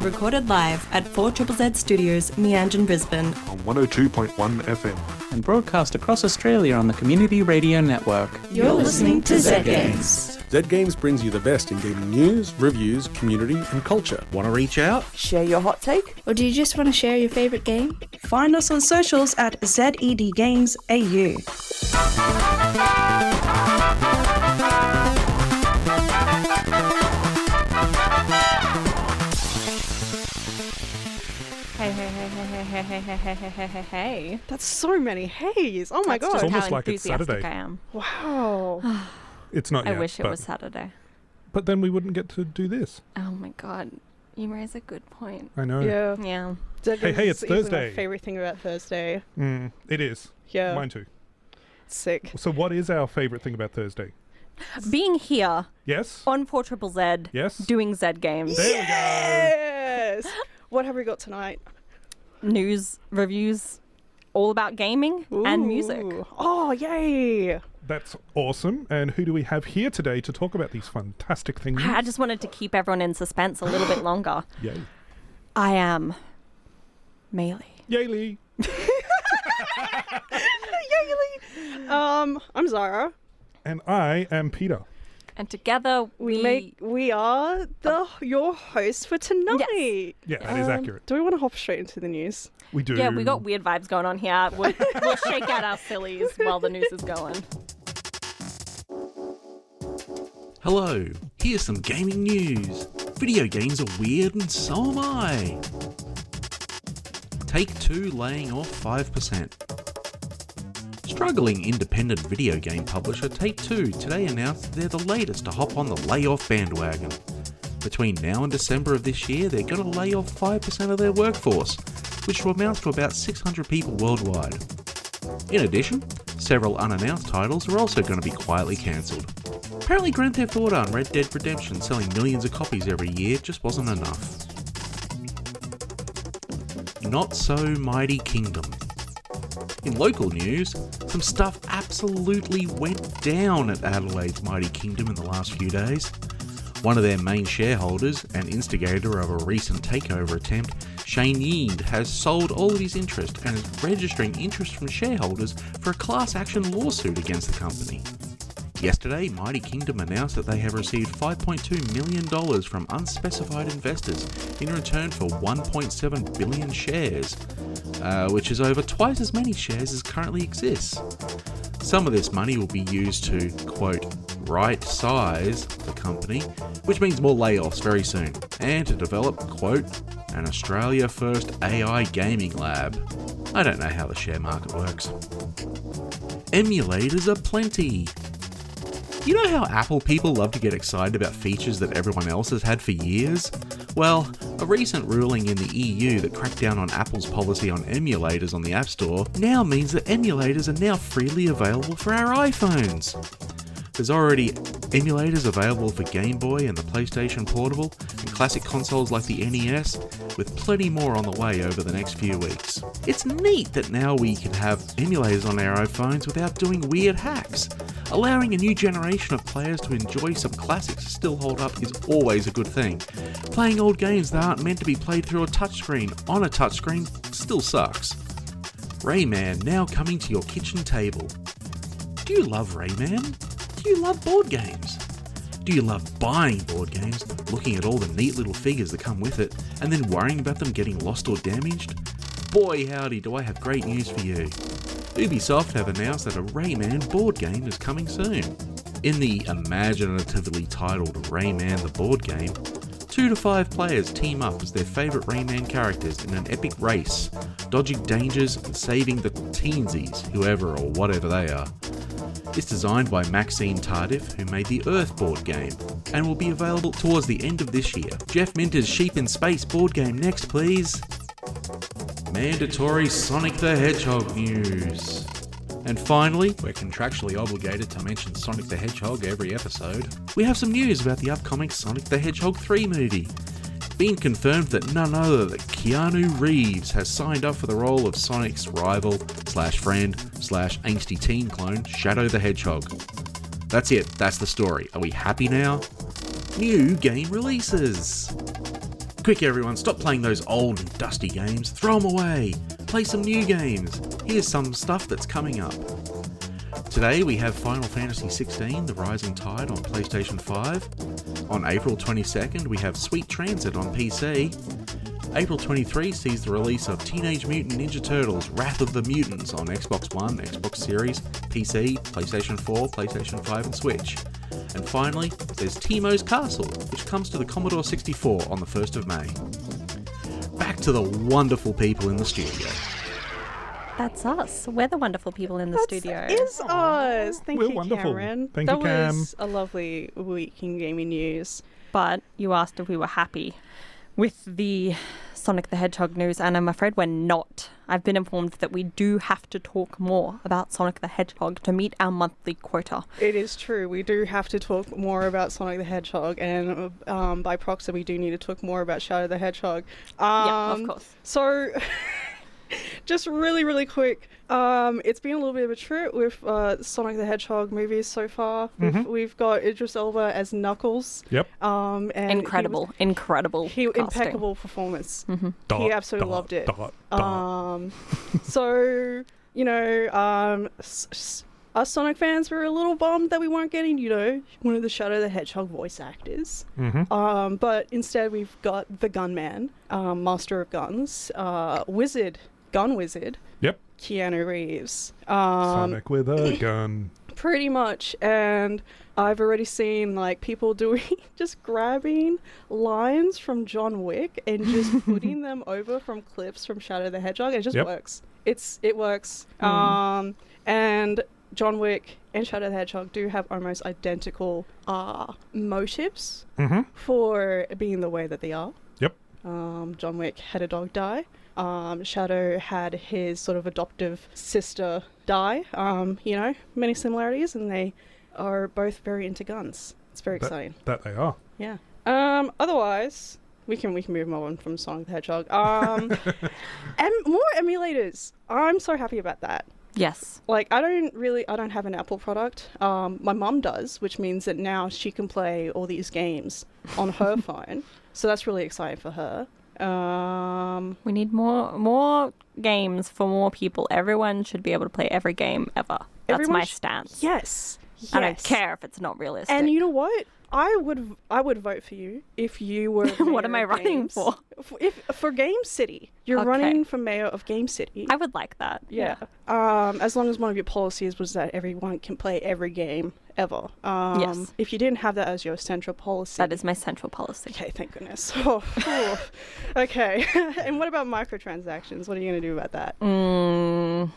recorded live at 4ZZZ Studios, Meanjin, Brisbane. On 102.1 FM. And broadcast across Australia on the Community Radio Network. You're listening to Z Games. Z Games brings you the best in gaming news, reviews, community and culture. Want to reach out? Share your hot take? Or do you just want to share your favourite game? Find us on socials at ZEDGamesAU. Hey. That's so many heys. Oh my god. It's almost like it's Saturday. I am. Wow. It's not yet. I wish it was Saturday. But then we wouldn't get to do this. Oh my god. You raise a good point. I know. Yeah. Hey, it's Thursday. My favourite thing about Thursday. It is. Yeah. Mine too. Sick. So what is our favourite thing about Thursday? Being here Yes? on 4ZZZ, Yes? doing Z Games. There Yes! What have we got tonight? News, reviews, all about gaming and music. Ooh. Oh, yay! That's awesome. And who do we have here today to talk about these fantastic things? I just wanted to keep everyone in suspense a little bit longer. Yay. I am Maylee. Yaylee. Yay! I'm Zahra. And I am Peter. And together We are your hosts for tonight. Yeah, that is accurate. Do we want to hop straight into the news? We do. Yeah, we got weird vibes going on here. We'll shake out our sillies while the news is going. Hello, here's some gaming news. Video games are weird and so am I. Take-Two laying off 5%. Struggling independent video game publisher Take-Two today announced they're the latest to hop on the layoff bandwagon. Between now and December of this year, they're going to lay off 5% of their workforce, which will amount to about 600 people worldwide. In addition, several unannounced titles are also going to be quietly cancelled. Apparently Grand Theft Auto and Red Dead Redemption selling millions of copies every year just wasn't enough. Not so Mighty Kingdom. In local news, some stuff absolutely went down at Adelaide's Mighty Kingdom in the last few days. One of their main shareholders and instigator of a recent takeover attempt, Shane Yeend, has sold all of his interest and is registering interest from shareholders for a class action lawsuit against the company. Yesterday, Mighty Kingdom announced that they have received $5.2 million from unspecified investors in return for 1.7 billion shares, which is over twice as many shares as currently exists. Some of this money will be used to, quote, right-size the company, which means more layoffs very soon, and to develop, quote, an Australia-first AI gaming lab. I don't know how the share market works. Emulators are plenty. You know how Apple people love to get excited about features that everyone else has had for years? Well, a recent ruling in the EU that cracked down on Apple's policy on emulators on the App Store now means that emulators are now freely available for our iPhones. There's already emulators available for Game Boy and the PlayStation Portable, and classic consoles like the NES, with plenty more on the way over the next few weeks. It's neat that now we can have emulators on our iPhones without doing weird hacks. Allowing a new generation of players to enjoy some classics to still hold up is always a good thing. Playing old games that aren't meant to be played through a touchscreen on a touchscreen still sucks. Rayman now coming to your kitchen table. Do you love Rayman? Do you love board games? Do you love buying board games, looking at all the neat little figures that come with it, and then worrying about them getting lost or damaged? Boy howdy do I have great news for you. Ubisoft have announced that a Rayman board game is coming soon. In the imaginatively titled Rayman the board game, 2 to 5 players team up as their favourite Rayman characters in an epic race, dodging dangers and saving the teensies, whoever or whatever they are. It's designed by Maxime Tardif, who made the Earth board game, and will be available towards the end of this year. Jeff Minter's Sheep in Space board game next, please. Mandatory Sonic the Hedgehog news. And finally, we're contractually obligated to mention Sonic the Hedgehog every episode. We have some news about the upcoming Sonic the Hedgehog 3 movie. It's been confirmed that none other than Keanu Reeves has signed up for the role of Sonic's rival / friend / angsty teen clone, Shadow the Hedgehog. That's it, that's the story. Are we happy now? New game releases. Quick everyone, stop playing those old and dusty games. Throw them away. Play some new games. Here's some stuff that's coming up. Today we have Final Fantasy XVI, The Rising Tide on PlayStation 5. On April 22nd we have Sweet Transit on PC. April 23 sees the release of Teenage Mutant Ninja Turtles Wrath of the Mutants on Xbox One, Xbox Series, PC, PlayStation 4, PlayStation 5 and Switch. And finally, there's Teemo's Castle, which comes to the Commodore 64 on the 1st of May. Back to the wonderful people in the studio. That's us. We're the wonderful people in the studio. Is us. Thank We're you, wonderful. Cameron. Thank that you, Cam. was a lovely week in gaming news. But you asked if we were happy with the Sonic the Hedgehog news, and I'm afraid we're not. I've been informed that we do have to talk more about Sonic the Hedgehog to meet our monthly quota. It is true. We do have to talk more about Sonic the Hedgehog, and by proxy, we do need to talk more about Shadow the Hedgehog. Yeah, of course. So, just really, really quick. It's been a little bit of a trip with Sonic the Hedgehog movies so far. We've got Idris Elba as Knuckles. Yep. And Incredible impeccable performance. He absolutely loved it. So, you know, us Sonic fans were a little bummed that we weren't getting, you know, one of the Shadow the Hedgehog voice actors. But instead we've got the Gunman, Master of Guns, Gun Wizard. Yep. Keanu Reeves. Sonic with a gun. Pretty much. And I've already seen like people doing just grabbing lines from John Wick and just putting them over from clips from Shadow the Hedgehog. It just works. It works. And John Wick and Shadow the Hedgehog do have almost identical motives for being the way that they are. Yep. John Wick had a dog die. Shadow had his sort of adoptive sister die. You know, many similarities, and they are both very into guns. It's very exciting. That they are. Yeah. Otherwise, we can move on from Sonic the Hedgehog. And more emulators. I'm so happy about that. Yes. Like, I don't have an Apple product. My mum does, which means that now she can play all these games on her phone. So that's really exciting for her. We need more games for more people. Everyone should be able to play every game ever. That's my stance. Yes. I don't care if it's not realistic. And you know what? I would vote for you if you were mayor What am I of running games. for? For Game City. You're running for mayor of Game City. I would like that. Yeah. As long as one of your policies was that everyone can play every game ever. Yes. If you didn't have that as your central policy. That is my central policy. Okay, thank goodness. Okay. And what about microtransactions? What are you going to do about that?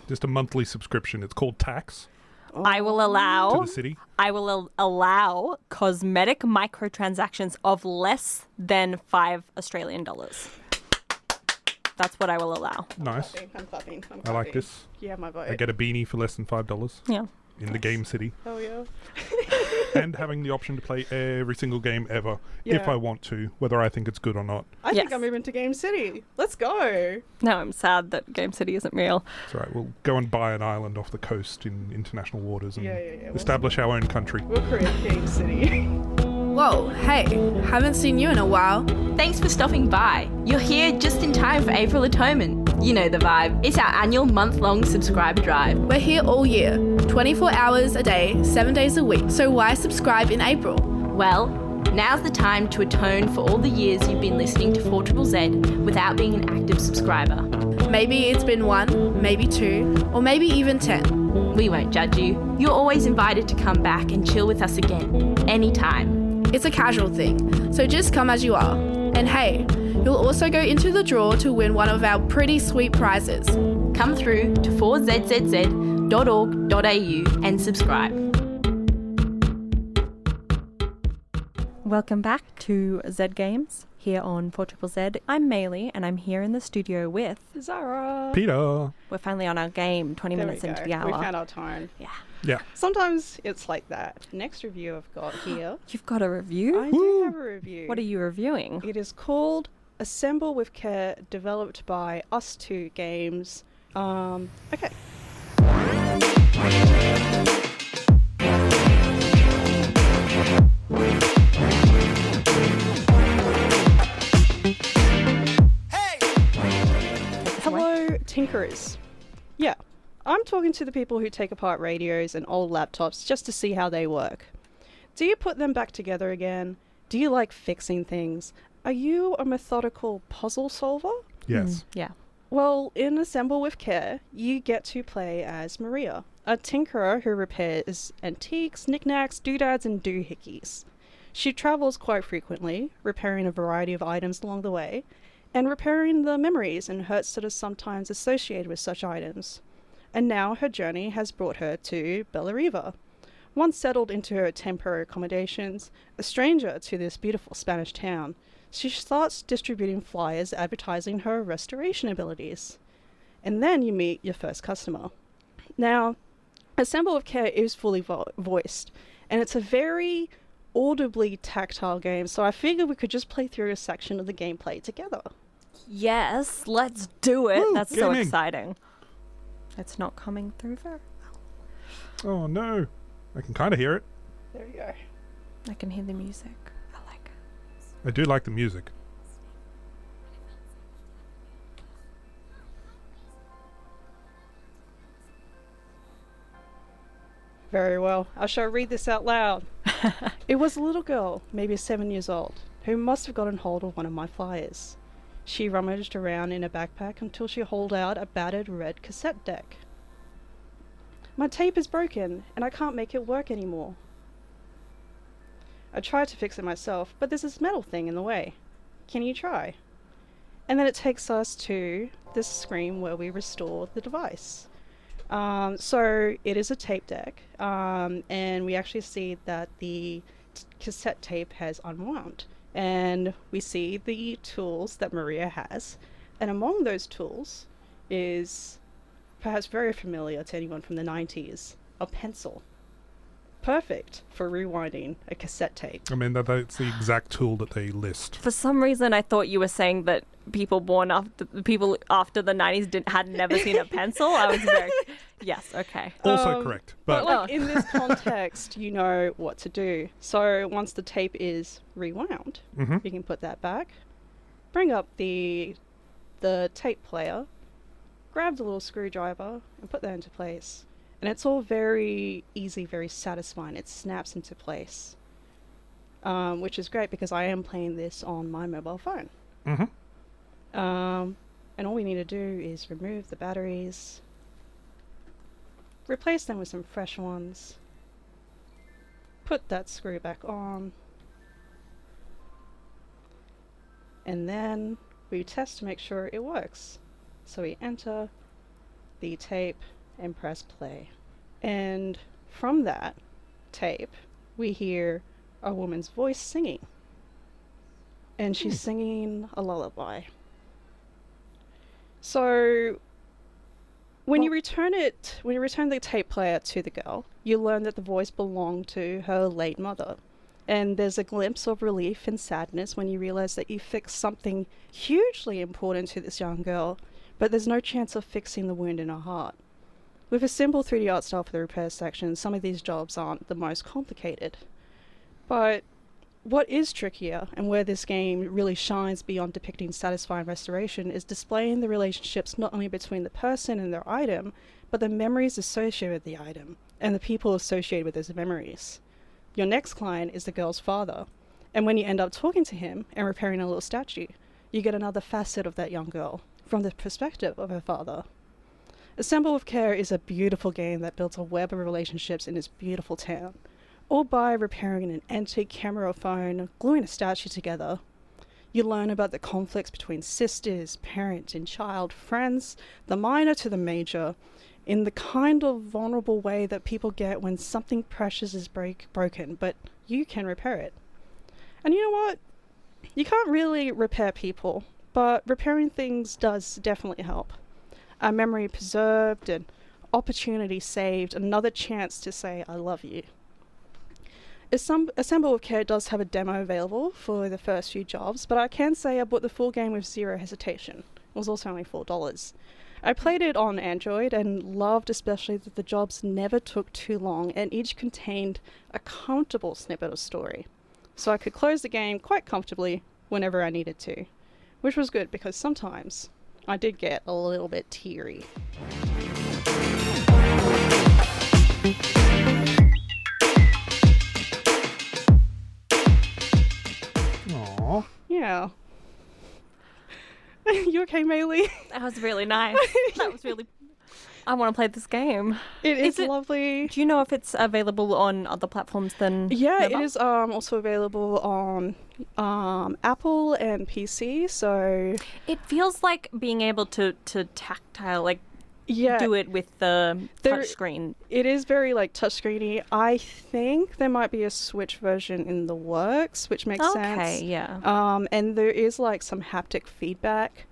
Just a monthly subscription. It's called tax. I will allow To the city. I will allow cosmetic microtransactions of less than $5 Australian. That's what I will allow. Nice. I'm clapping. I like this. Yeah, my vote. I get a beanie for less than $5 Yeah. in the Game City. Oh, yeah. And having the option to play every single game ever if Yeah. I want to, whether I think it's good or not. I think Yes. I'm moving to Game City. Let's go. No, I'm sad that Game City isn't real. It's alright, we'll go and buy an island off the coast in international waters and Yeah. establish our own country. We'll create Game City. Whoa, hey, haven't seen you in a while. Thanks for stopping by. You're here just in time for April Atonement. You know the vibe. It's our annual month-long subscriber drive. We're here all year, 24 hours a day, 7 days a week. So why subscribe in April? Well, now's the time to atone for all the years you've been listening to 4ZZZ without being an active subscriber. Maybe it's been 1, maybe 2, or maybe even 10. We won't judge you. You're always invited to come back and chill with us again, anytime. It's a casual thing, so just come as you are. And hey, you'll also go into the draw to win one of our pretty sweet prizes. Come through to 4zzz.org.au and subscribe. Welcome back to Z Games here on 4ZZZ. I'm Maylee and I'm here in the studio with Zahra. Peter! We're finally on our game, 20 There minutes we into go. the hour. We found our tone. Yeah. Sometimes it's like that. Next review I've got here. You've got a review? I do have a review. What are you reviewing? It is called Assemble with Care, developed by Us2 Games. Okay. tinkerers. Yeah, I'm talking to the people who take apart radios and old laptops just to see how they work. Do you put them back together again? Do you like fixing things? Are you a methodical puzzle solver? Yes. Yeah. Well, in Assemble with Care, you get to play as Maria, a tinkerer who repairs antiques, knickknacks, doodads, and doohickeys. She travels quite frequently, repairing a variety of items along the way, and repairing the memories and hurts that are sometimes associated with such items. And now her journey has brought her to Bellariva. Once settled into her temporary accommodations, a stranger to this beautiful Spanish town, she starts distributing flyers advertising her restoration abilities. And then you meet your first customer. Now, Assemble with Care is fully voiced, and it's a very audibly tactile game, so I figured we could just play through a section of the gameplay together. Yes, let's do it. Woo, That's so gaming. exciting. It's not coming through very well. Oh no. I can kind of hear it. There you go. I can hear the music. I like it. I do like the music. Very well. I shall read this out loud. It was a little girl, maybe 7 years old, who must have gotten hold of one of my flyers. She rummaged around in a backpack until she hauled out a battered red cassette deck. My tape is broken, and I can't make it work anymore. I tried to fix it myself, but there's this metal thing in the way. Can you try? And then it takes us to this screen where we restore the device. So it is a tape deck, and we actually see that the cassette tape has unwound. And we see the tools that Maria has, and among those tools is perhaps very familiar to anyone from the 90s, a pencil. Perfect for rewinding a cassette tape. I mean, that's the exact tool that they list. For some reason, I thought you were saying that people after the 90s had never seen a pencil. I was very... Yes, okay. Also correct. But like in this context, you know what to do. So once the tape is rewound, you can put that back, bring up the tape player, grab the little screwdriver, and put that into place. And it's all very easy, very satisfying. It snaps into place, which is great because I am playing this on my mobile phone. And all we need to do is remove the batteries, replace them with some fresh ones, put that screw back on, and then we test to make sure it works. So we enter the tape and press play. And from that tape, we hear a woman's voice singing. And she's singing a lullaby. So when you return the tape player to the girl, you learn that the voice belonged to her late mother. And there's a glimpse of relief and sadness when you realize that you fixed something hugely important to this young girl, but there's no chance of fixing the wound in her heart. With a simple 3D art style for the repair section, some of these jobs aren't the most complicated. But what is trickier, and where this game really shines beyond depicting satisfying restoration, is displaying the relationships not only between the person and their item, but the memories associated with the item, and the people associated with those memories. Your next client is the girl's father, and when you end up talking to him and repairing a little statue, you get another facet of that young girl, from the perspective of her father. Assemble with Care is a beautiful game that builds a web of relationships in this beautiful town, all by repairing an antique camera or phone, gluing a statue together. You learn about the conflicts between sisters, parent and child, friends, the minor to the major, in the kind of vulnerable way that people get when something precious is broken, but you can repair it. And you know what? You can't really repair people, but repairing things does definitely help. A memory preserved, an opportunity saved, another chance to say I love you. Assemble with Care does have a demo available for the first few jobs, but I can say I bought the full game with zero hesitation. It was also only $4. I played it on Android and loved especially that the jobs never took too long and each contained a comfortable snippet of story. So I could close the game quite comfortably whenever I needed to, which was good because sometimes I did get a little bit teary. Aww. Yeah. You okay, Maylee? That was really nice. That was really... I want to play this game. It is it lovely. Do you know if it's available on other platforms than Yeah, mobile? it is also available on Apple and PC, so... It feels like being able to tactile, like, Yeah. do it with the touchscreen. It is very, like, touchscreeny. I think there might be a Switch version in the works, which makes sense. Okay, yeah. And there is, like, some haptic feedback,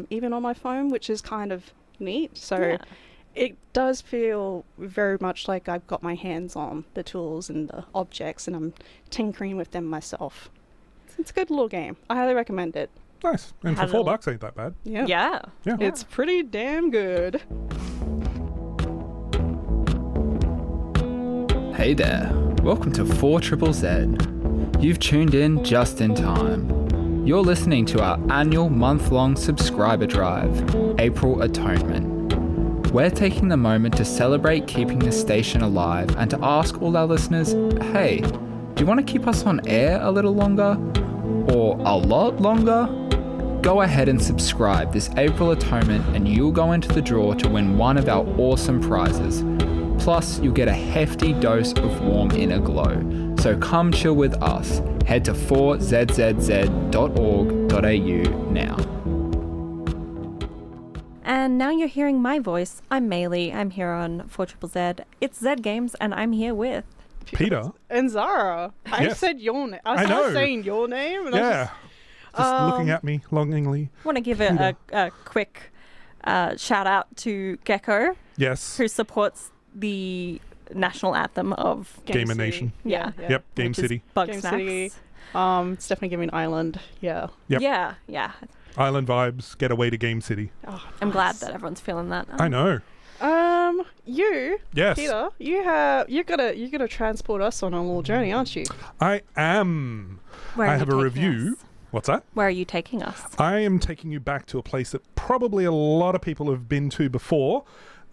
even on my phone, which is kind of neat. So... Yeah. It does feel very much like I've got my hands on the tools and the objects and I'm tinkering with them myself. It's a good little game. I highly recommend it. Nice. And for $4 ain't that bad. Yeah. Yeah. It's pretty damn good. Hey there. Welcome to 4ZZZ. You've tuned in just in time. You're listening to our annual month-long subscriber drive, April Atonement. We're taking the moment to celebrate keeping the station alive and to ask all our listeners, hey, do you want to keep us on air a little longer? Or a lot longer? Go ahead and subscribe this April Atonement and you'll go into the draw to win one of our awesome prizes. Plus, you'll get a hefty dose of warm inner glow. So come chill with us. Head to 4zzz.org.au now. And now you're hearing my voice. I'm Maylee. I'm here on 4ZZZ. It's Z Games, and I'm here with... Peter. And Zahra. I Yes. said your name. I know. was saying your name. And Yeah. Just looking at me longingly. I want to give a quick shout out to Gecko, Yes. who supports the national anthem of Gamer Nation. Yeah. Yep. Game which is City. Bug Game Snacks. City. It's definitely giving Island. Yeah. Yep. Yeah. Island vibes. Get away to Game City. Oh, I'm glad that everyone's feeling that. I know. You, Yes. Peter, you're gonna transport us on a little journey, aren't you? I am. Where are I you have a taking review. us? What's that? Where are you taking us? I am taking you back to a place that probably a lot of people have been to before,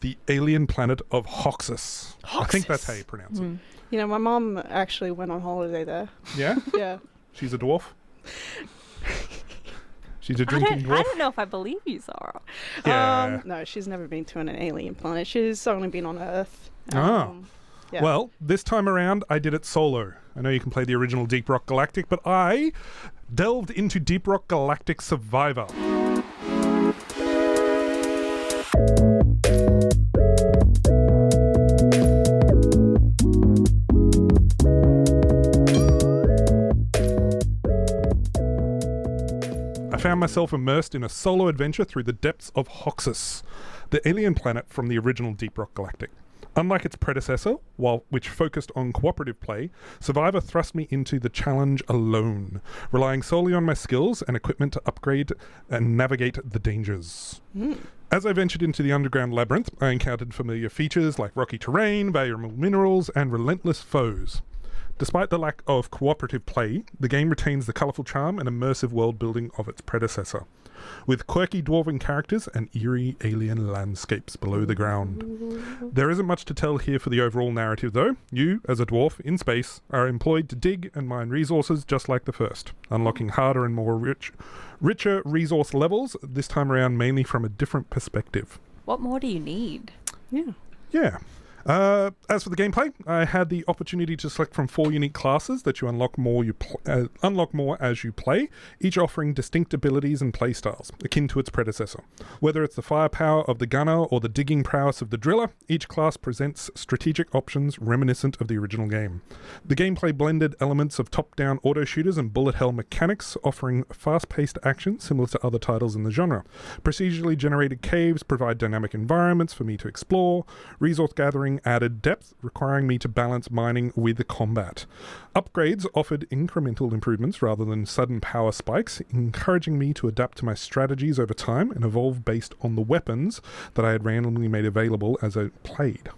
the alien planet of Hoxus. I think that's how you pronounce it. You know, my mum actually went on holiday there. Yeah? Yeah. She's a dwarf? She's a drinking dwarf? I don't know if I believe you, Zahra. Yeah. No, she's never been to an alien planet. She's only been on Earth. Yeah. Well, this time around, I did it solo. I know you can play the original Deep Rock Galactic, but I delved into Deep Rock Galactic Survivor. I found myself immersed in a solo adventure through the depths of Hoxus, the alien planet from the original Deep Rock Galactic. Unlike its predecessor, which focused on cooperative play, Survivor thrust me into the challenge alone, relying solely on my skills and equipment to upgrade and navigate the dangers. As I ventured into the underground labyrinth, I encountered familiar features like rocky terrain, valuable minerals, and relentless foes. Despite the lack of cooperative play, the game retains the colourful charm and immersive world building of its predecessor, with quirky dwarven characters and eerie alien landscapes below the ground. There isn't much to tell here for the overall narrative though. You, as a dwarf in space, are employed to dig and mine resources just like the first, unlocking harder and more richer resource levels, this time around mainly from a different perspective. What more do you need? Yeah. As for the gameplay, I had the opportunity to select from 4 unique classes that you unlock more as you play, each offering distinct abilities and playstyles, akin to its predecessor. Whether it's the firepower of the gunner or the digging prowess of the driller, each class presents strategic options reminiscent of the original game. The gameplay blended elements of top-down auto shooters and bullet hell mechanics, offering fast-paced action similar to other titles in the genre. Procedurally generated caves provide dynamic environments for me to explore. Resource gathering added depth, requiring me to balance mining with combat. Upgrades offered incremental improvements rather than sudden power spikes, encouraging me to adapt to my strategies over time and evolve based on the weapons that I had randomly made available as I played.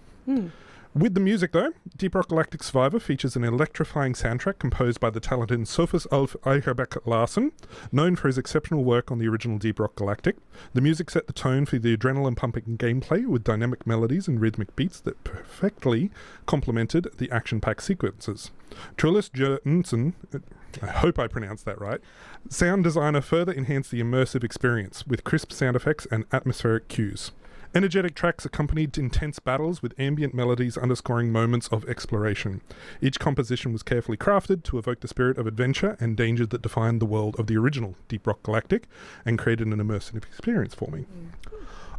With the music, though, Deep Rock Galactic Survivor features an electrifying soundtrack composed by the talented Sophus Ulf Eicherbeck Larsen, known for his exceptional work on the original Deep Rock Galactic. The music set the tone for the adrenaline-pumping gameplay with dynamic melodies and rhythmic beats that perfectly complemented the action-packed sequences. Trulis Jørgensen, I hope I pronounced that right, sound designer further enhanced the immersive experience with crisp sound effects and atmospheric cues. Energetic tracks accompanied intense battles with ambient melodies underscoring moments of exploration. Each composition was carefully crafted to evoke the spirit of adventure and danger that defined the world of the original Deep Rock Galactic and created an immersive experience for me.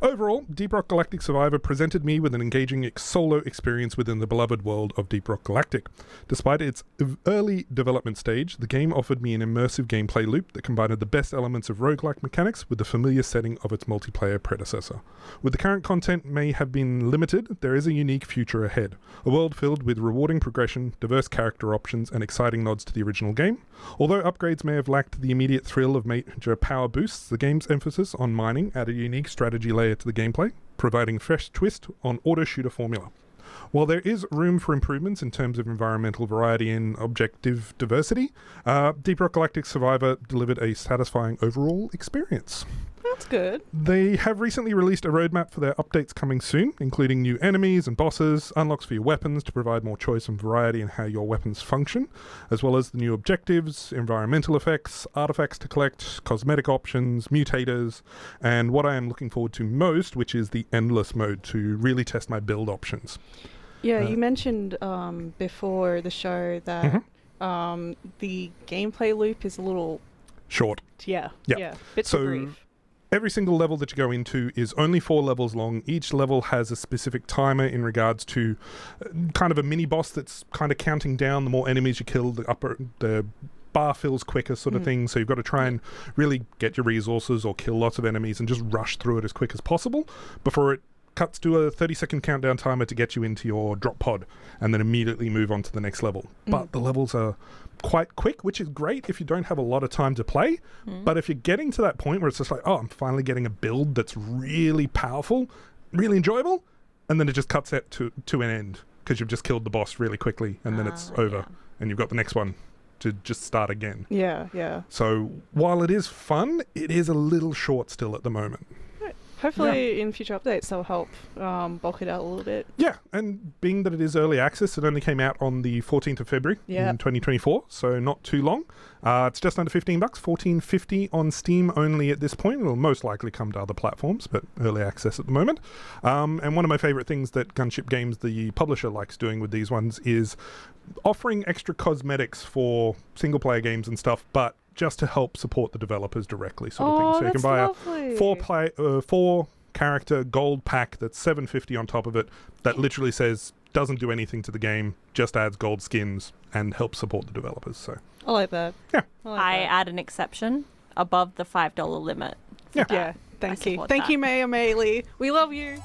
Overall, Deep Rock Galactic Survivor presented me with an engaging solo experience within the beloved world of Deep Rock Galactic. Despite its early development stage, the game offered me an immersive gameplay loop that combined the best elements of roguelike mechanics with the familiar setting of its multiplayer predecessor. With the current content may have been limited, there is a unique future ahead. A world filled with rewarding progression, diverse character options, and exciting nods to the original game. Although upgrades may have lacked the immediate thrill of major power boosts, the game's emphasis on mining added a unique strategy layer to the gameplay, providing a fresh twist on auto-shooter formula. While there is room for improvements in terms of environmental variety and objective diversity, Deep Rock Galactic Survivor delivered a satisfying overall experience. That's good. They have recently released a roadmap for their updates coming soon, including new enemies and bosses, unlocks for your weapons to provide more choice and variety in how your weapons function, as well as the new objectives, environmental effects, artifacts to collect, cosmetic options, mutators, and what I am looking forward to most, which is the endless mode to really test my build options. Yeah, you mentioned before the show that the gameplay loop is a little short. Yeah. Bits of brief. Every single level that you go into is only 4 levels long. Each level has a specific timer in regards to kind of a mini boss that's kind of counting down. The more enemies you kill, the bar fills quicker sort of thing. So you've got to try and really get your resources or kill lots of enemies and just rush through it as quick as possible before it cuts to a 30-second countdown timer to get you into your drop pod and then immediately move on to the next level. But the levels are quite quick, which is great if you don't have a lot of time to play. But if you're getting to that point where it's just like, oh, I'm finally getting a build that's really powerful, really enjoyable, and then it just cuts it to an end because you've just killed the boss really quickly and then it's over and you've got the next one to just start again. Yeah. So while it is fun, it is a little short still at the moment. Hopefully in future updates they'll help bulk it out a little bit. Yeah, and being that it is early access, it only came out on the 14th of February in 2024, so not too long. It's just under $15, $14.50 on Steam only at this point. It'll most likely come to other platforms, but early access at the moment. And one of my favourite things that Gunship Games, the publisher, likes doing with these ones is offering extra cosmetics for single-player games and stuff, but just to help support the developers directly, sort of thing. So you can buy a 4-character gold pack that's $7.50 on top of it that literally says doesn't do anything to the game, just adds gold skins and helps support the developers. So I like that. Yeah. I add an exception above the $5 limit. Yeah. Thank you. Thank you, Maylee. We love you.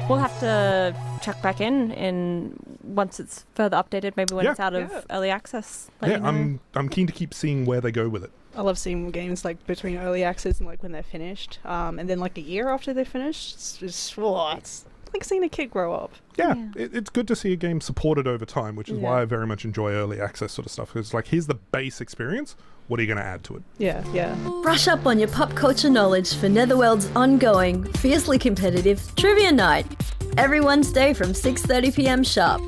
We'll have to check back in once it's further updated, maybe when it's out of early access. I'm keen to keep seeing where they go with it. I love seeing games like between early access and like when they're finished, and then like a year after they're finished. It's like seeing a kid grow up. Yeah. It's good to see a game supported over time, which is why I very much enjoy early access sort of stuff. It's like, here's the base experience. What are you going to add to it? Yeah. Brush up on your pop culture knowledge for Netherworld's ongoing, fiercely competitive Trivia Night, every Wednesday from 6:30 p.m. sharp.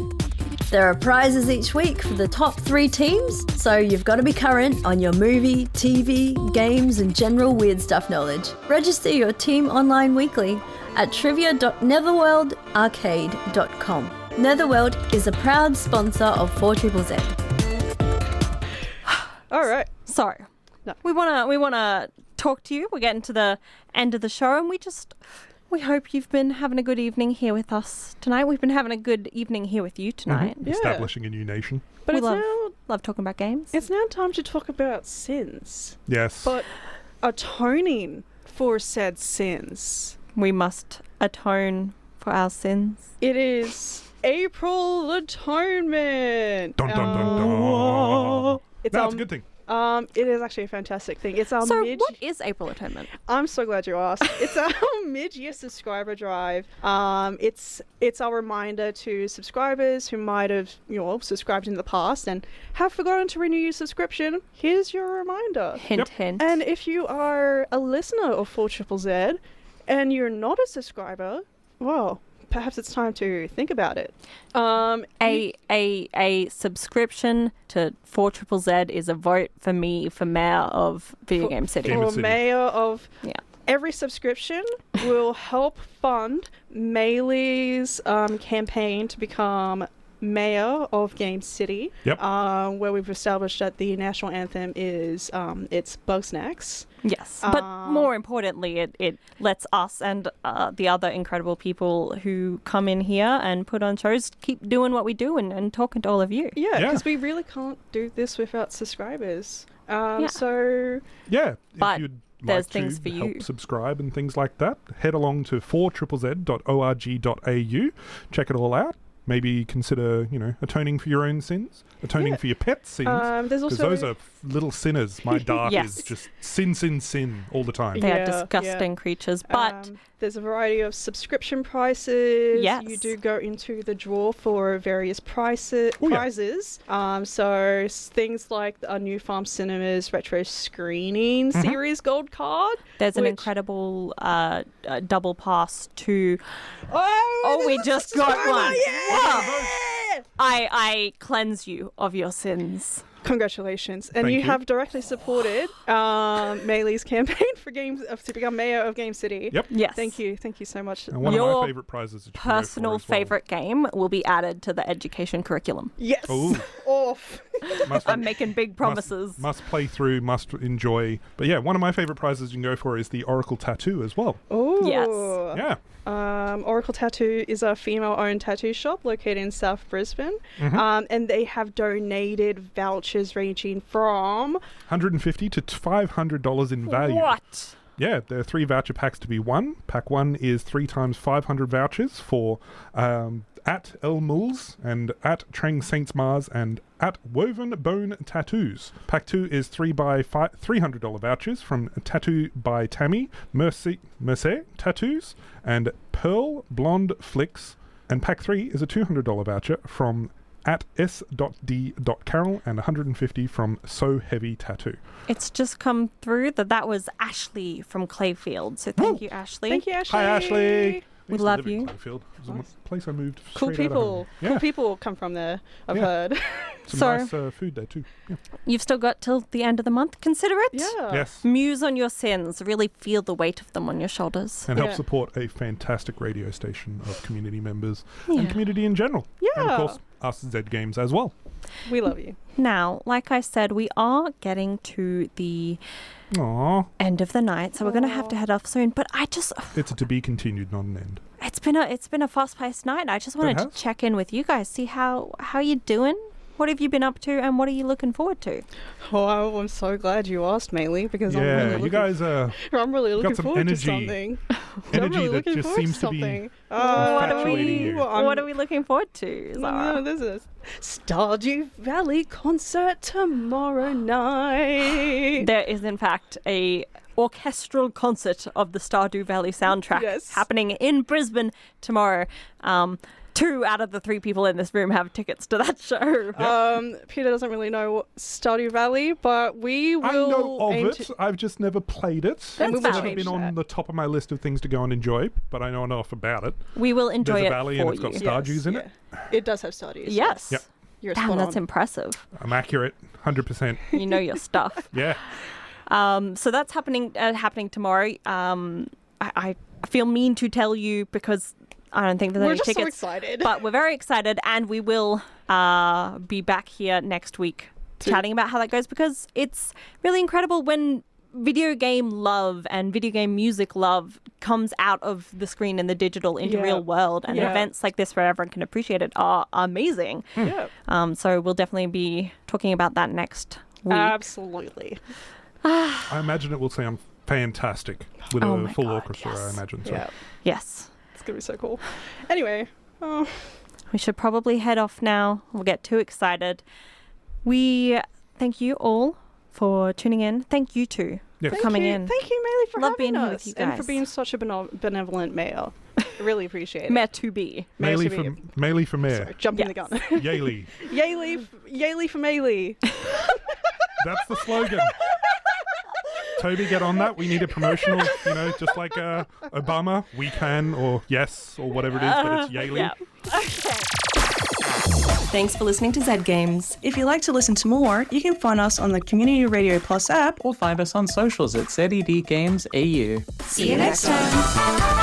There are prizes each week for the top 3 teams, so you've got to be current on your movie, TV, games, and general weird stuff knowledge. Register your team online weekly at trivia.netherworldarcade.com. Netherworld is a proud sponsor of 4ZZZ. All right. So, we wanna talk to you. We're getting to the end of the show, and we hope you've been having a good evening here with us tonight. We've been having a good evening here with you tonight. Establishing a new nation. But we love talking about games. It's now time to talk about sins. Yes. But atoning for said sins. We must atone for our sins. It is April Atonement. Dun, dun, dun, dun. It's No, it's a good thing. It is actually a fantastic thing. It's our So what is April Atonement? I'm so glad you asked. It's our mid-year subscriber drive. It's our reminder to subscribers who might have subscribed in the past and have forgotten to renew your subscription. Here's your reminder. Hint, hint. And if you are a listener of 4ZZZ and you're not a subscriber, well, perhaps it's time to think about it. A subscription to 4ZZZ is a vote for me for mayor of Video Game City. For mayor of... Yeah. Every subscription will help fund Maylee's campaign to become mayor of Game City. Yep. Where we've established that the national anthem is it's Bugsnax. Yes, but more importantly, it lets us and the other incredible people who come in here and put on shows keep doing what we do and talking to all of you. Yeah, because we really can't do this without subscribers. So... Yeah, but if you'd there's like things to for help you. subscribe and things like that, head along to 4ZZZ.org.au, check it all out. Maybe consider, atoning for your own sins, atoning for your pets' sins, there's because also... those are little sinners. My dart Yes. is just sin all the time. They are disgusting creatures, but... there's a variety of subscription prices. Yes. You do go into the draw for various prizes. So things like our New Farm Cinemas Retro Screening Series Gold Card. There's an incredible double pass to... Oh, we just got one. Yeah! I cleanse you of your sins. Congratulations. And Thank you you. have directly supported Maylee's campaign for games to become mayor of Game City. Yep. Yes. Thank you so much. And one of my favourite prizes that you can go for Personal as well. favourite game will be added to the education curriculum. Yes. Ooh. Off. I'm making big promises. Must play through, must enjoy. But yeah, one of my favourite prizes you can go for is the Oracle Tattoo as well. Oh. Yes. Yeah. Oracle Tattoo is a female-owned tattoo shop located in South Brisbane, and they have donated vouchers ranging from $150 to $500 in value. What? Yeah, there are 3 voucher packs to be won. Pack 1 is 3 times 500 vouchers for at El Muls and at Trang Saints Mars and at Woven Bone Tattoos. Pack 2 is $300 vouchers from Tattoo by Tammy, Mercy Tattoos, and Pearl Blonde Flicks. And pack 3 is a $200 voucher from at s.d.carol and $150 from So Heavy Tattoo. It's just come through that was Ashley from Clayfield. So thank you, Ashley. Thank you, Ashley. Hi, Ashley. We I used to love live in you. Clayfield. It was a place I moved Cool straight out of people. home. Yeah. Cool people come from there, I've heard. Some So- nice food there too. Yeah. You've still got till the end of the month. Consider it. Yeah. Yes. Muse on your sins. Really feel the weight of them on your shoulders. And help Yeah. support a fantastic radio station of community members Yeah. and community in general. And Yeah. of course, us Z Games as well. We love you. Now, like I said, we are getting to the Aww. end of the night, so we're going to have to head off soon. But it's It's a to be continued, not an end. it's been a fast-paced night. I just wanted to has. check in with you guys, see how you doing. What have you been up to, and what are you looking forward to? Oh, I'm so glad you asked, Maylee, because I'm really looking, you guys I'm really looking got some forward energy. to something. Energy I'm really that looking just forward seems to be something. What are infatuating you. what are we looking forward to, Zahra? No, this is Stardew Valley concert tomorrow night. There is, in fact, a orchestral concert of the Stardew Valley soundtrack happening in Brisbane tomorrow. 2 out of the 3 people in this room have tickets to that show. Peter doesn't really know what Stardew Valley, but we will I know of aim it. to... I've just never played it. And we It's will never change been on that. the top of my list of things to go and enjoy, but I know enough about it. We will enjoy There's it a valley for and it's got you. Stardews in it. It does have Stardews. Yes. Yep. You're Damn, spot that's on. impressive. I'm accurate, 100%. You know your stuff. Yeah. So that's happening tomorrow. I feel mean to tell you because I don't think there's We're any just so tickets. excited. But we're very excited, and we will be back here next week chatting about how that goes, because it's really incredible when video game love and video game music love comes out of the screen and the digital into real world, and events like this where everyone can appreciate it are amazing. So we'll definitely be talking about that next week. Absolutely. I imagine it will sound fantastic with Oh a my full God, orchestra, I yes. imagine. So. Yeah. Yes. It's going to be so cool. Anyway, We should probably head off now. We'll get too excited. We thank you all for tuning in. Thank you two for coming in. Thank you, Maylee, for Love having being us here with you guys. and for being such a benevolent mayor. I really appreciate it. Mayor to be. Maylee for mayor. Sorry, jumping the gun. Yaylee. Yaylee for Maylee. That's the slogan. Toby, get on that. We need a promotional, just like Obama, we can, or yes, or whatever it is, but it's Yaylee. Yeah. Thanks for listening to Zed Games. If you'd like to listen to more, you can find us on the Community Radio Plus app Or find us on socials at ZED Games AU. See you next time.